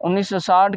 1960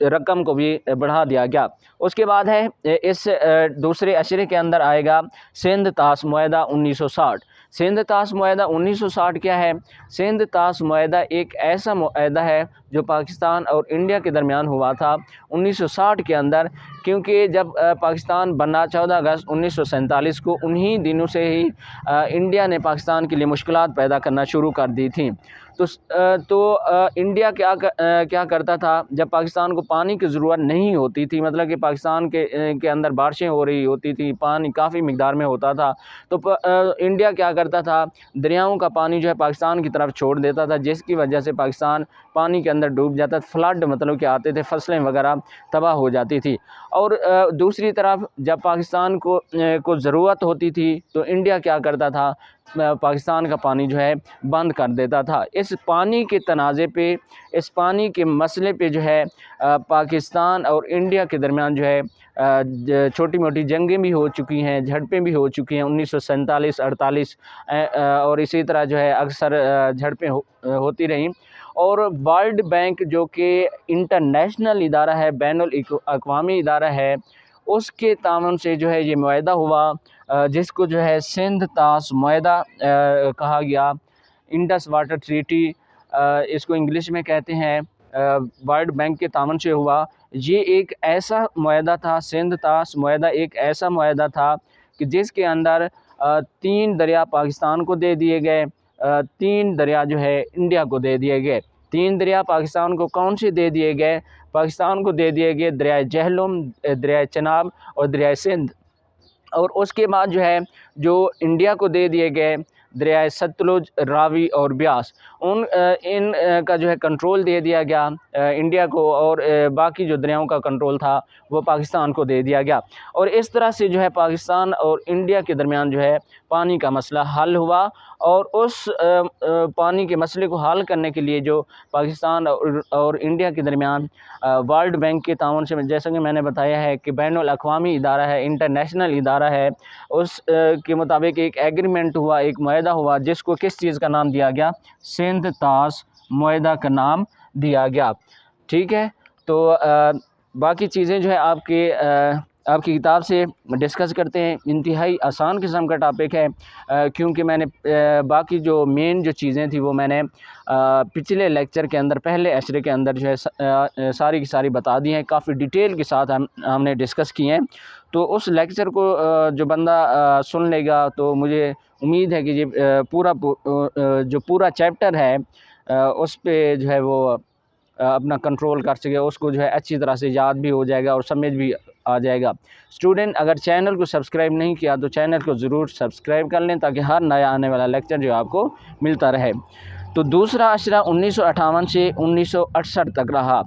رقم کو بھی بڑھا دیا گیا۔ اس کے بعد ہے اس دوسرے اشرے کے اندر آئے گا سندھ طاس معاہدہ 1960۔ سندھ طاس معاہدہ 1960 کیا ہے؟ سندھ طاس معاہدہ ایک ایسا معاہدہ ہے جو پاکستان اور انڈیا کے درمیان ہوا تھا 1960 کے اندر، کیونکہ جب پاکستان بنا 14 اگست 1947 کو، انہی دنوں سے ہی انڈیا نے پاکستان کے لیے مشکلات پیدا کرنا شروع کر دی تھیں۔ تو انڈیا کیا کرتا تھا، جب پاکستان کو پانی کی ضرورت نہیں ہوتی تھی، مطلب کہ پاکستان کے اندر بارشیں ہو رہی ہوتی تھی، پانی کافی مقدار میں ہوتا تھا، تو انڈیا کیا کرتا تھا، دریاؤں کا پانی جو ہے پاکستان کی طرف چھوڑ دیتا تھا، جس کی وجہ سے پاکستان پانی کے اندر ڈوب جاتا تھا، فلڈ مطلب کہ آتے تھے، فصلیں وغیرہ تباہ ہو جاتی تھی۔ اور دوسری طرف جب پاکستان کو ضرورت ہوتی تھی تو انڈیا کیا کرتا تھا، پاکستان کا پانی جو ہے بند کر دیتا تھا۔ اس پانی کے تنازع پہ، اس پانی کے مسئلے پہ جو ہے پاکستان اور انڈیا کے درمیان جو ہے چھوٹی موٹی جنگیں بھی ہو چکی ہیں، جھڑپیں بھی ہو چکی ہیں 1947 48، اور اسی طرح جو ہے اکثر جھڑپیں ہوتی رہیں۔ اور ورلڈ بینک جو کہ انٹرنیشنل ادارہ ہے، بین الاقوامی ادارہ ہے، اس کے تعاون سے جو ہے یہ معاہدہ ہوا، جس کو جو ہے سندھ طاس معاہدہ کہا گیا، انڈس واٹر ٹریٹی اس کو انگلش میں کہتے ہیں، ورلڈ بینک کے تعاون سے ہوا۔ یہ ایک ایسا معاہدہ تھا، سندھ طاس معاہدہ ایک ایسا معاہدہ تھا کہ جس کے اندر 3 دریا پاکستان کو دے دیے گئے، 3 دریا جو ہے انڈیا کو دے دیے گئے۔ 3 دریا پاکستان کو کون سے دے دیے گئے؟ پاکستان کو دے دیے گئے دریائے جہلم، دریائے چناب اور دریائے سندھ۔ اور اس کے بعد جو ہے جو انڈیا کو دے دیے گئے دریائے ستلج، راوی اور بیاس، ان کا جو ہے کنٹرول دے دیا گیا انڈیا کو، اور باقی جو دریاؤں کا کنٹرول تھا وہ پاکستان کو دے دیا گیا۔ اور اس طرح سے جو ہے پاکستان اور انڈیا کے درمیان جو ہے پانی کا مسئلہ حل ہوا، اور اس پانی کے مسئلے کو حل کرنے کے لیے جو پاکستان اور انڈیا کے درمیان ورلڈ بینک کے تعاون سے، جیسا کہ میں نے بتایا ہے کہ بین الاقوامی ادارہ ہے، انٹرنیشنل ادارہ ہے، اس کے مطابق ایک ایگریمنٹ ہوا، ایک معاہدہ ہوا، جس کو کس چیز کا نام دیا گیا؟ سندھ طاس معاہدہ کا نام دیا گیا۔ ٹھیک ہے، تو باقی چیزیں جو ہے آپ کی کتاب سے ڈسکس کرتے ہیں۔ انتہائی آسان قسم کا ٹاپک ہے، کیونکہ میں نے باقی جو مین جو چیزیں تھیں وہ میں نے پچھلے لیکچر کے اندر، پہلے اشرے کے اندر جو ہے ساری کی ساری بتا دی ہیں، کافی ڈیٹیل کے ساتھ ہم نے ڈسکس کی ہیں۔ تو اس لیکچر کو جو بندہ سن لے گا تو مجھے امید ہے کہ یہ پورا چیپٹر ہے اس پہ جو ہے وہ اپنا کنٹرول کر سکے، اس کو جو ہے اچھی طرح سے یاد بھی ہو جائے گا اور سمجھ بھی آ جائے گا۔ اسٹوڈنٹ اگر چینل کو سبسکرائب نہیں کیا تو چینل کو ضرور سبسکرائب کر لیں، تاکہ ہر نیا آنے والا لیکچر جو آپ کو ملتا رہے۔ تو دوسرا اشرہ 1958 سے 1968 تک رہا۔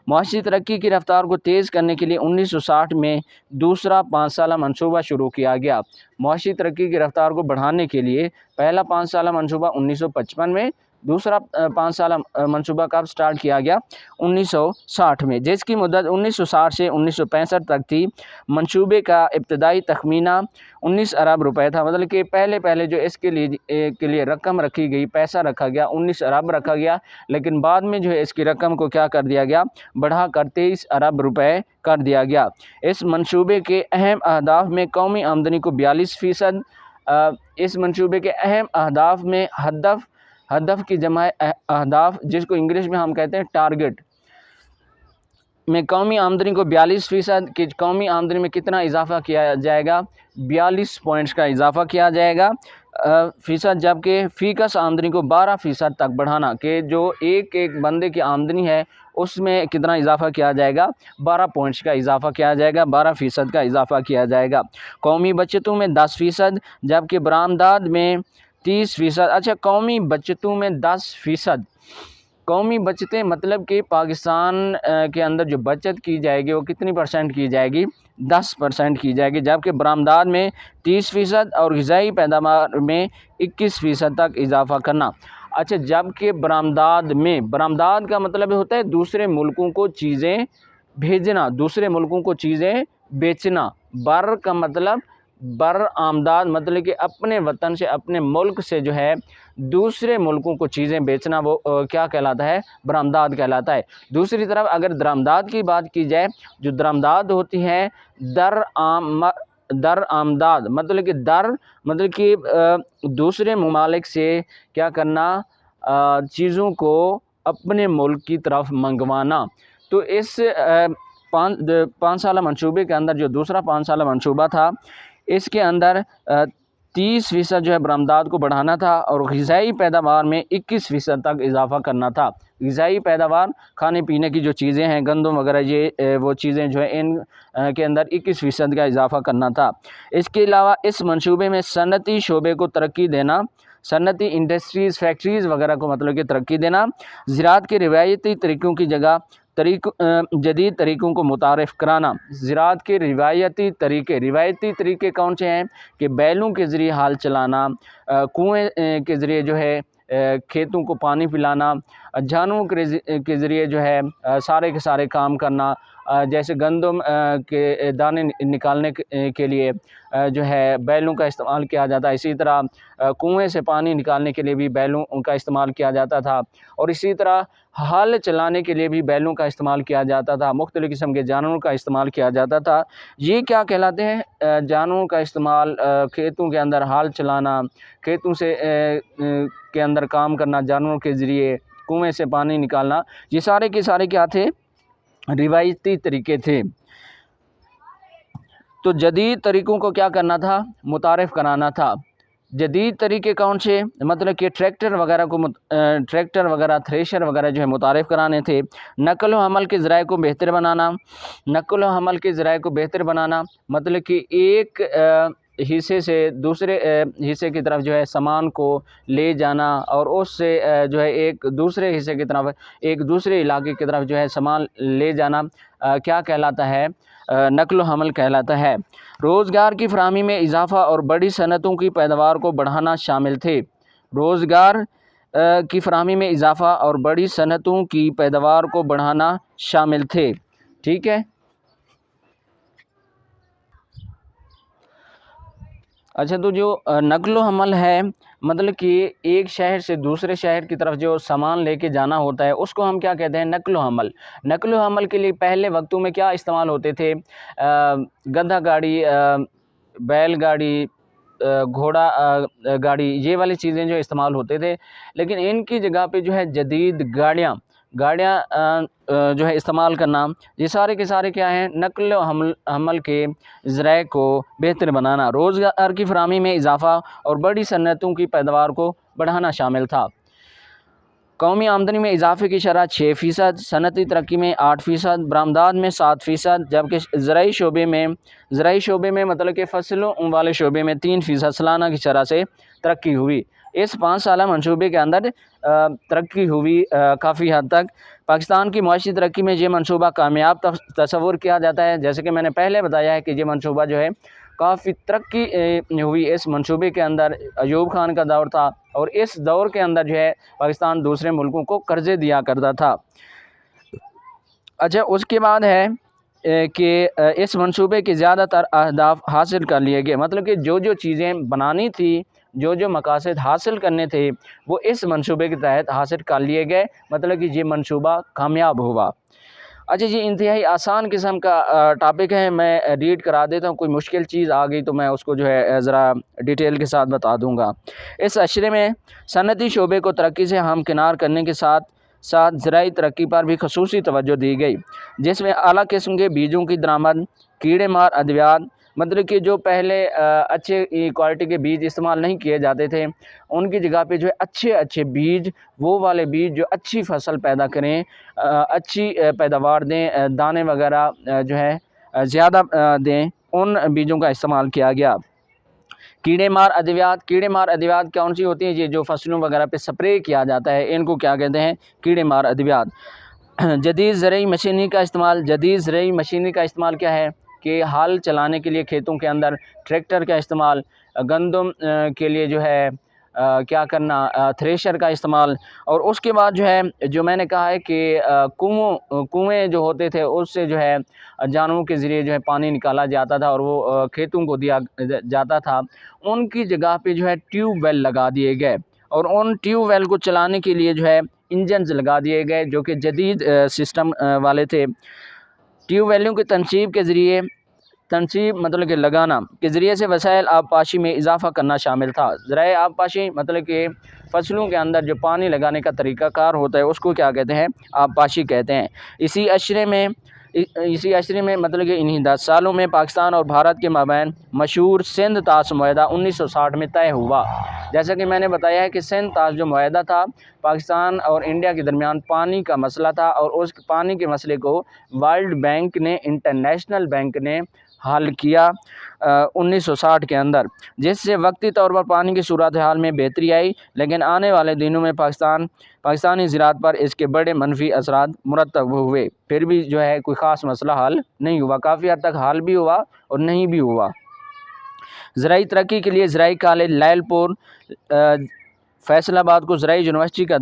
معاشی ترقی کی رفتار کو تیز کرنے کے لیے 1960 میں دوسرا 5 سالہ منصوبہ شروع کیا گیا۔ معاشی ترقی کی رفتار کو بڑھانے کے لیے پہلا 5 سالہ منصوبہ 1955 میں، دوسرا 5 سالہ منصوبہ کب سٹارٹ کیا گیا؟ 1960 میں، جس کی مدت 1960 سے 1965 تک تھی۔ منصوبے کا ابتدائی تخمینہ 19 ارب روپے تھا، مطلب کہ پہلے جو اس کے لیے رقم رکھی گئی، پیسہ رکھا گیا 19 ارب رکھا گیا، لیکن بعد میں جو ہے اس کی رقم کو کیا کر دیا گیا؟ بڑھا کر 23 ارب روپے کر دیا گیا۔ اس منصوبے کے اہم اہداف میں قومی آمدنی کو 42%، اس منصوبے کے اہم اہداف میں ہدف کی جمع اہداف، جس کو انگلش میں ہم کہتے ہیں ٹارگٹ، میں قومی آمدنی کو 42%، کہ قومی آمدنی میں کتنا اضافہ کیا جائے گا؟ 42 پوائنٹس کا اضافہ کیا جائے گا فیصد، جبکہ فی کس آمدنی کو 12% تک بڑھانا، کہ جو ایک بندے کی آمدنی ہے اس میں کتنا اضافہ کیا جائے گا؟ 12 پوائنٹس کا اضافہ کیا جائے گا، 12% کا اضافہ کیا جائے گا۔ قومی بچتوں میں 10%، جبکہ برآمدات میں 30%۔ اچھا، قومی بچتوں میں 10%، قومی بچتیں مطلب کہ پاکستان کے اندر جو بچت کی جائے گی وہ کتنی % کی جائے گی؟ 10% کی جائے گی، جبکہ برآمدات میں 30% اور غذائی پیداوار میں 21% تک اضافہ کرنا۔ اچھا، جبکہ برآمدات کا مطلب ہوتا ہے دوسرے ملکوں کو چیزیں بھیجنا، دوسرے ملکوں کو چیزیں بیچنا۔ برآمدات مطلب کہ اپنے وطن سے، اپنے ملک سے جو ہے دوسرے ملکوں کو چیزیں بیچنا وہ کیا کہلاتا ہے؟ برآمدات کہلاتا ہے۔ دوسری طرف اگر درآمدات کی بات کی جائے، جو درآمدات ہوتی ہیں درآمدات مطلب کہ دوسرے ممالک سے کیا کرنا، چیزوں کو اپنے ملک کی طرف منگوانا۔ تو اس 5 سالہ منصوبے کے اندر جو دوسرا 5 سالہ منصوبہ تھا، اس کے اندر 30% جو ہے برآمدات کو بڑھانا تھا اور غذائی پیداوار میں 21% تک اضافہ کرنا تھا۔ غذائی پیداوار، کھانے پینے کی جو چیزیں ہیں، گندم وغیرہ، یہ وہ چیزیں جو ہیں، ان کے اندر 21% کا اضافہ کرنا تھا۔ اس کے علاوہ اس منصوبے میں صنعتی شعبے کو ترقی دینا، صنعتی انڈسٹریز، فیکٹریز وغیرہ کو مطلب کہ ترقی دینا، زراعت کے روایتی طریقوں کی جگہ جدید طریقوں کو متعارف کرانا۔ زراعت کے روایتی طریقے کون سے ہیں؟ کہ بیلوں کے ذریعے ہل چلانا، کنویں کے ذریعے جو ہے کھیتوں کو پانی پلانا، جانوروں کے ذریعے جو ہے سارے کے سارے کام کرنا، جیسے گندم کے دانے نکالنے کے لیے جو ہے بیلوں کا استعمال کیا جاتا ہے، اسی طرح کنویں سے پانی نکالنے کے لیے بھی بیلوں کا استعمال کیا جاتا تھا، اور اسی طرح ہل چلانے کے لیے بھی بیلوں کا استعمال کیا جاتا تھا، مختلف قسم کے جانوروں کا استعمال کیا جاتا تھا۔ یہ کیا کہلاتے ہیں؟ جانوروں کا استعمال، کھیتوں کے اندر ہل چلانا، کھیتوں سے کے اندر کام کرنا جانوروں کے ذریعے، کنویں سے پانی نکالنا، یہ سارے کے سارے کیا تھے؟ روایتی طریقے تھے۔ تو جدید طریقوں کو کیا کرنا تھا؟ متعارف کرانا تھا۔ جدید طریقے کون سے؟ مطلب کہ ٹریکٹر وغیرہ، تھریشر وغیرہ جو ہے متعارف کرانے تھے۔ نقل و حمل کے ذرائع کو بہتر بنانا، مطلب کہ ایک حصے سے دوسرے حصے کی طرف جو ہے سامان کو لے جانا، اور اس سے جو ہے ایک دوسرے حصے کی طرف، ایک دوسرے علاقے کی طرف جو ہے سامان لے جانا کیا کہلاتا ہے؟ نقل و حمل کہلاتا ہے۔ روزگار کی فراہمی میں اضافہ اور بڑی صنعتوں کی پیداوار کو بڑھانا شامل تھے۔ روزگار کی فراہمی میں اضافہ اور بڑی صنعتوں کی پیداوار کو بڑھانا شامل تھے۔ ٹھیک ہے۔ اچھا، تو جو نقل و حمل ہے، مطلب کہ ایک شہر سے دوسرے شہر کی طرف جو سامان لے کے جانا ہوتا ہے، اس کو ہم کیا کہتے ہیں؟ نقل و حمل۔ نقل و حمل کے لیے پہلے وقتوں میں کیا استعمال ہوتے تھے؟ گدھا گاڑی، بیل گاڑی، گھوڑا گاڑی، یہ والی چیزیں جو استعمال ہوتے تھے، لیکن ان کی جگہ پہ جو ہے جدید گاڑیاں جو ہے استعمال کرنا، یہ سارے کے سارے کیا ہیں؟ نقل و حمل کے ذرائع کو بہتر بنانا، روزگار کی فراہمی میں اضافہ اور بڑی صنعتوں کی پیداوار کو بڑھانا شامل تھا۔ قومی آمدنی میں اضافے کی شرح 6%، صنعتی ترقی میں 8%، برآمدات میں 7%، جبکہ زرعی شعبے میں مطلب کہ فصلوں والے شعبے میں 3% سالانہ کی شرح سے ترقی ہوئی۔ اس 5 سالہ منصوبے کے اندر ترقی ہوئی کافی حد تک۔ پاکستان کی معاشی ترقی میں یہ منصوبہ کامیاب تصور کیا جاتا ہے، جیسے کہ میں نے پہلے بتایا ہے کہ یہ منصوبہ جو ہے کافی ترقی ہوئی اس منصوبے کے اندر۔ ایوب خان کا دور تھا، اور اس دور کے اندر جو ہے پاکستان دوسرے ملکوں کو قرضے دیا کرتا تھا۔ اچھا، اس کے بعد ہے کہ اس منصوبے کے زیادہ تر اہداف حاصل کر لیے گئے، مطلب کہ جو چیزیں بنانی تھی، جو مقاصد حاصل کرنے تھے، وہ اس منصوبے کے تحت حاصل کر لیے گئے، مطلب کہ یہ منصوبہ کامیاب ہوا۔ اچھا جی، انتہائی آسان قسم کا ٹاپک ہے، میں ریڈ کرا دیتا ہوں، کوئی مشکل چیز آ گئی تو میں اس کو جو ہے ذرا ڈیٹیل کے ساتھ بتا دوں گا۔ اس اشرے میں صنعتی شعبے کو ترقی سے ہمکنار کرنے کے ساتھ زرعی ترقی پر بھی خصوصی توجہ دی گئی، جس میں اعلیٰ قسم کے بیجوں کی درآمد، کیڑے مار ادویات، مطلب کہ جو پہلے اچھے کوالٹی کے بیج استعمال نہیں کیے جاتے تھے، ان کی جگہ پہ جو ہے اچھے بیج، وہ والے بیج جو اچھی فصل پیدا کریں، اچھی پیداوار دیں، دانے وغیرہ جو ہے زیادہ دیں، ان بیجوں کا استعمال کیا گیا۔ کیڑے مار ادویات کون سی ہوتی ہیں؟ یہ جو فصلوں وغیرہ پہ سپرے کیا جاتا ہے، ان کو کیا کہتے ہیں؟ کیڑے مار ادویات۔ جدید زرعی مشینری کا استعمال کیا ہے؟ کہ ہل چلانے کے لیے کھیتوں کے اندر ٹریکٹر کا استعمال، گندم کے لیے جو ہے کیا کرنا، تھریشر کا استعمال، اور اس کے بعد جو ہے جو میں نے کہا ہے کہ کنویں جو ہوتے تھے، اس سے جو ہے جانوروں کے ذریعے جو ہے پانی نکالا جاتا تھا اور وہ کھیتوں کو دیا جاتا تھا، ان کی جگہ پہ جو ہے ٹیوب ویل لگا دیے گئے، اور ان ٹیوب ویل کو چلانے کے لیے جو ہے انجنز لگا دیے گئے جو کہ جدید سسٹم والے تھے۔ ٹیوب ویلوں کی تنصیب مطلب کہ لگانا کے ذریعے سے وسائل آبپاشی میں اضافہ کرنا شامل تھا۔ ذرائع آبپاشی مطلب کہ فصلوں کے اندر جو پانی لگانے کا طریقہ کار ہوتا ہے اس کو کیا کہتے ہیں؟ آبپاشی کہتے ہیں۔ اسی عشرے میں مطلب کہ انہی 10 سالوں میں پاکستان اور بھارت کے مابین مشہور سندھ طاس معاہدہ 1960 میں طے ہوا۔ جیسا کہ میں نے بتایا ہے کہ سندھ طاس جو معاہدہ تھا پاکستان اور انڈیا کے درمیان پانی کا مسئلہ تھا، اور اس پانی کے مسئلے کو ورلڈ بینک نے، انٹرنیشنل بینک نے حل کیا 1960 کے اندر، جس سے وقتی طور پر پانی کی صورتحال میں بہتری آئی، لیکن آنے والے دنوں میں پاکستانی زراعت پر اس کے بڑے منفی اثرات مرتب ہوئے۔ پھر بھی جو ہے کوئی خاص مسئلہ حل نہیں ہوا، کافی حد تک حل بھی ہوا اور نہیں بھی ہوا۔ زرعی ترقی کے لیے زرعی کالج لائل پور فیصل آباد کو زرعی یونیورسٹی کا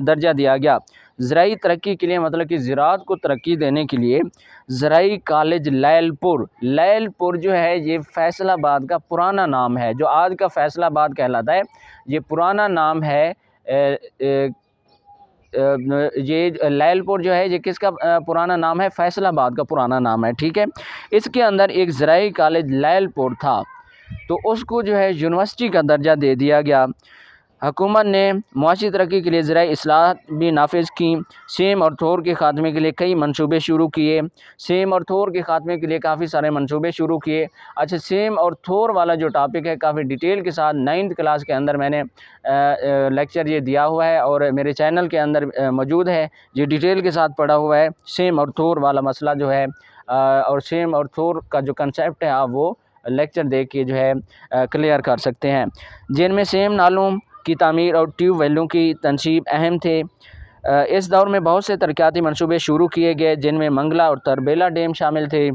درجہ دیا گیا۔ زرعی ترقی کے لیے مطلب کہ زراعت کو ترقی دینے کے لیے زرعی کالج لائل پور جو ہے یہ فیصل آباد کا پرانا نام ہے، جو آج کا فیصل آباد کہلاتا ہے یہ پرانا نام ہے۔ یہ لائل پور جو ہے یہ کس کا پرانا نام ہے؟ فیصل آباد کا پرانا نام ہے، ٹھیک ہے۔ اس کے اندر ایک زرعی کالج لائل پور تھا، تو اس کو جو ہے یونیورسٹی کا درجہ دے دیا گیا۔ حکومت نے معاشی ترقی کے لیے زرعی اصلاحات بھی نافذ کیں۔ سیم اور تھور کے خاتمے کے لیے کئی منصوبے شروع کیے۔ سیم اور تھور کے خاتمے کے لیے کافی سارے منصوبے شروع کیے۔ اچھا، سیم اور تھور والا جو ٹاپک ہے کافی ڈیٹیل کے ساتھ 9th کلاس کے اندر میں نے لیکچر یہ دیا ہوا ہے اور میرے چینل کے اندر موجود ہے، یہ ڈیٹیل کے ساتھ پڑھا ہوا ہے۔ سیم اور تھور والا مسئلہ جو ہے اور سیم اور تھور کا جو کنسیپٹ ہے آپ وہ لیکچر دیکھ کے جو ہے کلیئر کر سکتے ہیں، جن میں سیم نالوں کی تعمیر اور ٹیوب ویلوں کی تنصیب اہم تھے۔ اس دور میں بہت سے ترقیاتی منصوبے شروع کیے گئے جن میں منگلا اور تربیلا ڈیم شامل تھے۔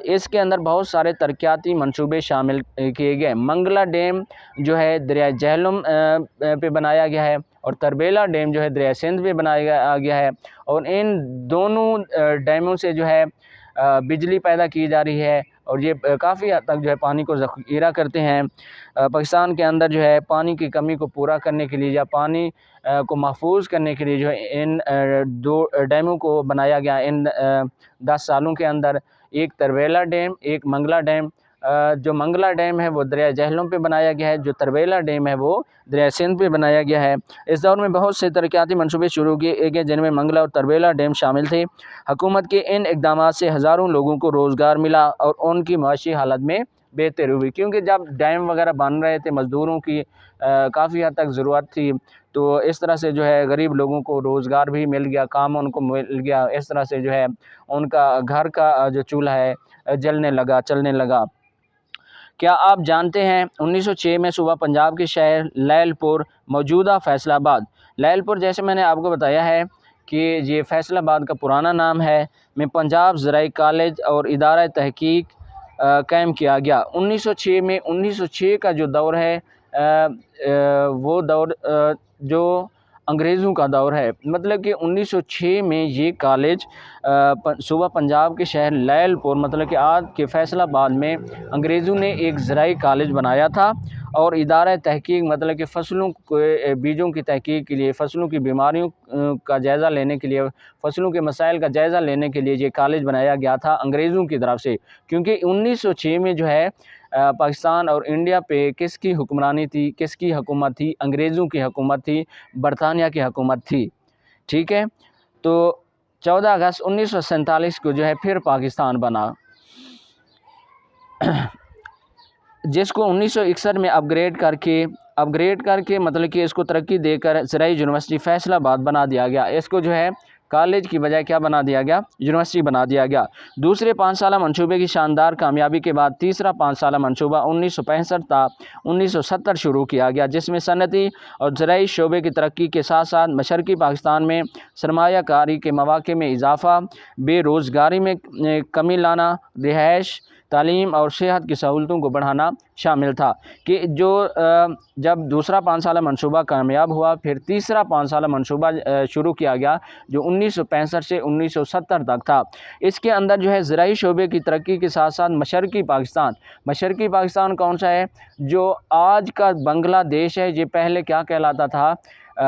اس کے اندر بہت سارے ترقیاتی منصوبے شامل کیے گئے۔ منگلا ڈیم جو ہے دریائے جہلم پہ بنایا گیا ہے، اور تربیلا ڈیم جو ہے دریائے سندھ پہ بنایا گیا ہے، اور ان دونوں ڈیموں سے جو ہے بجلی پیدا کی جا رہی ہے، اور یہ کافی حد تک جو ہے پانی کو ذخیرہ کرتے ہیں۔ پاکستان کے اندر جو ہے پانی کی کمی کو پورا کرنے کے لیے یا پانی کو محفوظ کرنے کے لیے جو ہے ان 2 ڈیموں کو بنایا گیا ان 10 سالوں کے اندر، ایک تربیلا ڈیم، ایک منگلا ڈیم۔ جو منگلا ڈیم ہے وہ دریائے جہلم پہ بنایا گیا ہے، جو تربیلا ڈیم ہے وہ دریائے سندھ پہ بنایا گیا ہے۔ اس دور میں بہت سے ترقیاتی منصوبے شروع کیے گئے جن میں منگلا اور تربیلا ڈیم شامل تھے۔ حکومت کے ان اقدامات سے ہزاروں لوگوں کو روزگار ملا اور ان کی معاشی حالت میں بہتری ہوئی، کیونکہ جب ڈیم وغیرہ بن رہے تھے مزدوروں کی کافی حد تک ضرورت تھی، تو اس طرح سے جو ہے غریب لوگوں کو روزگار بھی مل گیا، کام ان کو مل گیا، اس طرح سے جو ہے ان کا گھر کا جو چولہا ہے جلنے لگا، چلنے لگا۔ کیا آپ جانتے ہیں 1906 میں صوبہ پنجاب کے شہر لائل پور موجودہ فیصل آباد، لائل پور جیسے میں نے آپ کو بتایا ہے کہ یہ فیصل آباد کا پرانا نام ہے، میں پنجاب زرعی کالج اور ادارہ تحقیق قائم کیا گیا 1906 میں۔ 1906 کا جو دور ہے وہ دور جو انگریزوں کا دور ہے، مطلب کہ 1906 میں یہ کالج صوبہ پنجاب کے شہر لائل پور مطلب کہ آج کے فیصل آباد میں انگریزوں نے ایک زرعی کالج بنایا تھا، اور ادارہ تحقیق مطلب کہ فصلوں کے بیجوں کی تحقیق کے لیے، فصلوں کی بیماریوں کا جائزہ لینے کے لیے، فصلوں کے مسائل کا جائزہ لینے کے لیے یہ کالج بنایا گیا تھا انگریزوں کی طرف سے، کیونکہ 1906 میں جو ہے پاکستان اور انڈیا پہ کس کی حکمرانی تھی، کس کی حکومت تھی؟ انگریزوں کی حکومت تھی، برطانیہ کی حکومت تھی، ٹھیک ہے۔ تو 14 اگست 1947 کو جو ہے پھر پاکستان بنا، جس کو 1961 میں اپ گریڈ کر کے مطلب کہ اس کو ترقی دے کر زرعی یونیورسٹی فیصل آباد بنا دیا گیا۔ اس کو جو ہے کالج کی بجائے کیا بنا دیا گیا؟ یونیورسٹی بنا دیا گیا۔ دوسرے 5 سالہ منصوبے کی شاندار کامیابی کے بعد تیسرا 5 سالہ منصوبہ 1965 تا 1970 شروع کیا گیا، جس میں صنعتی اور زرعی شعبے کی ترقی کے ساتھ ساتھ مشرقی پاکستان میں سرمایہ کاری کے مواقع میں اضافہ، بے روزگاری میں کمی لانا، رہائش تعلیم اور صحت کی سہولتوں کو بڑھانا شامل تھا کہ جو جب دوسرا 5 سالہ منصوبہ کامیاب ہوا، پھر تیسرا 5 سالہ منصوبہ شروع کیا گیا جو 1965 سے 1970 تک تھا۔ اس کے اندر جو ہے زرعی شعبے کی ترقی کے ساتھ ساتھ مشرقی پاکستان کون سا ہے؟ جو آج کا بنگلہ دیش ہے، یہ پہلے کیا کہلاتا تھا؟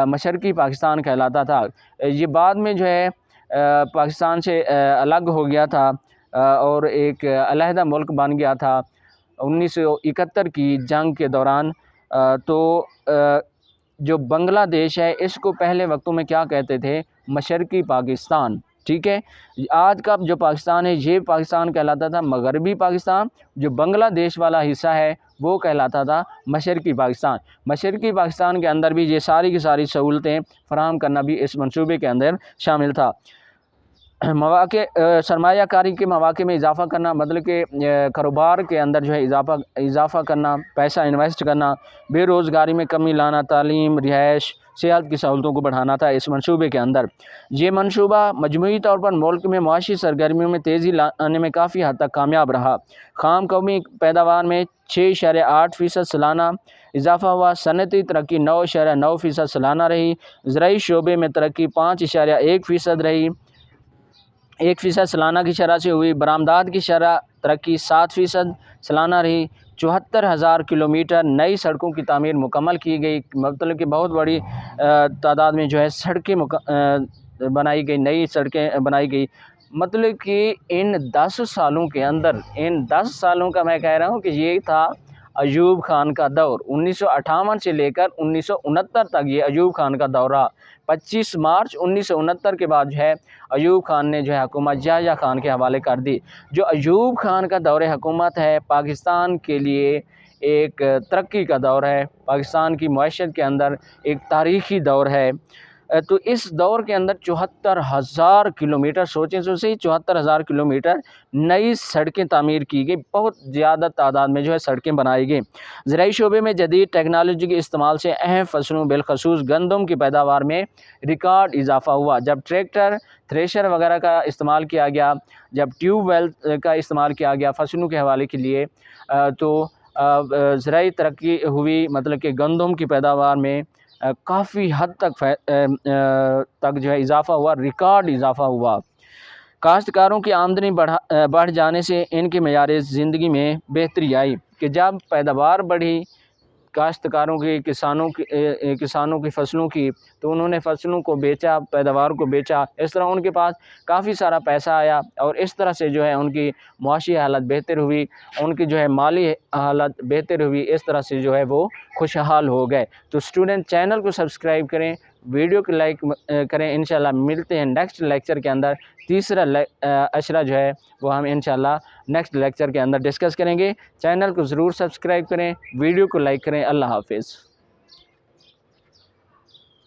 مشرقی پاکستان کہلاتا تھا۔ یہ بعد میں جو ہے پاکستان سے الگ ہو گیا تھا اور ایک علیحدہ ملک بن گیا تھا 1971 کی جنگ کے دوران۔ تو جو بنگلہ دیش ہے اس کو پہلے وقتوں میں کیا کہتے تھے؟ مشرقی پاکستان، ٹھیک ہے۔ آج کا جو پاکستان ہے یہ پاکستان کہلاتا تھا مغربی پاکستان، جو بنگلہ دیش والا حصہ ہے وہ کہلاتا تھا مشرقی پاکستان۔ مشرقی پاکستان کے اندر بھی یہ ساری کی ساری سہولتیں فراہم کرنا بھی اس منصوبے کے اندر شامل تھا۔ مواقع سرمایہ کاری کے مواقع میں اضافہ کرنا، مطلب کہ کاروبار کے اندر جو ہے اضافہ کرنا، پیسہ انویسٹ کرنا، بے روزگاری میں کمی لانا، تعلیم، رہائش، صحت کی سہولتوں کو بڑھانا تھا اس منصوبے کے اندر۔ یہ منصوبہ مجموعی طور پر ملک میں معاشی سرگرمیوں میں تیزی لانے میں کافی حد تک کامیاب رہا۔ خام قومی پیداوار میں 6.8% سالانہ اضافہ ہوا، صنعتی ترقی 9.9% سالانہ رہی، زرعی شعبے میں ترقی 5.1% رہی، 1% سالانہ کی شرح سے ہوئی، برآمدات کی شرح ترقی 7% سالانہ رہی، 74,000 کلومیٹر نئی سڑکوں کی تعمیر مکمل کی گئی، مطلب کہ بہت بڑی تعداد میں جو ہے سڑکیں بنائی گئی، نئی سڑکیں بنائی گئی۔ مطلب کہ ان 10 سالوں کے اندر، ان 10 سالوں کا میں کہہ رہا ہوں کہ یہ تھا ایوب خان کا دور، 1958 سے لے کر 1969 تک یہ ایوب خان کا دور رہا۔ 25 مارچ 1969 کے بعد جو ہے ایوب خان نے جو ہے حکومت یحییٰ خان کے حوالے کر دی۔ جو ایوب خان کا دور حکومت ہے پاکستان کے لیے ایک ترقی کا دور ہے، پاکستان کی معیشت کے اندر ایک تاریخی دور ہے۔ تو اس دور کے اندر 74,000 کلومیٹر، سوچیں تو صحیح، 74,000 کلومیٹر نئی سڑکیں تعمیر کی گئی، بہت زیادہ تعداد میں جو ہے سڑکیں بنائی گئی۔ زرعی شعبے میں جدید ٹیکنالوجی کے استعمال سے اہم فصلوں بالخصوص گندم کی پیداوار میں ریکارڈ اضافہ ہوا۔ جب ٹریکٹر، تھریشر وغیرہ کا استعمال کیا گیا، جب ٹیوب ویل کا استعمال کیا گیا فصلوں کے حوالے کے لیے، تو زرعی ترقی ہوئی، مطلب کہ گندم کی پیداوار میں کافی حد تک جو ہے اضافہ ہوا، ریکارڈ اضافہ ہوا۔ کاشتکاروں کی آمدنی بڑھ جانے سے ان کے معیار زندگی میں بہتری آئی کہ جب پیداوار بڑھی کاشتکاروں کی، کسانوں کی فصلوں کی، تو انہوں نے فصلوں کو بیچا، پیداوار کو بیچا، اس طرح ان کے پاس کافی سارا پیسہ آیا اور اس طرح سے جو ہے ان کی معاشی حالت بہتر ہوئی، ان کی جو ہے مالی حالت بہتر ہوئی، اس طرح سے جو ہے وہ خوشحال ہو گئے۔ تو اسٹوڈنٹ چینل کو سبسکرائب کریں، ویڈیو کو لائک کریں۔ انشاءاللہ ملتے ہیں نیکسٹ لیکچر کے اندر، تیسرا اشرہ جو ہے وہ ہم انشاءاللہ نیکسٹ لیکچر کے اندر ڈسکس کریں گے۔ چینل کو ضرور سبسکرائب کریں، ویڈیو کو لائک کریں۔ اللہ حافظ۔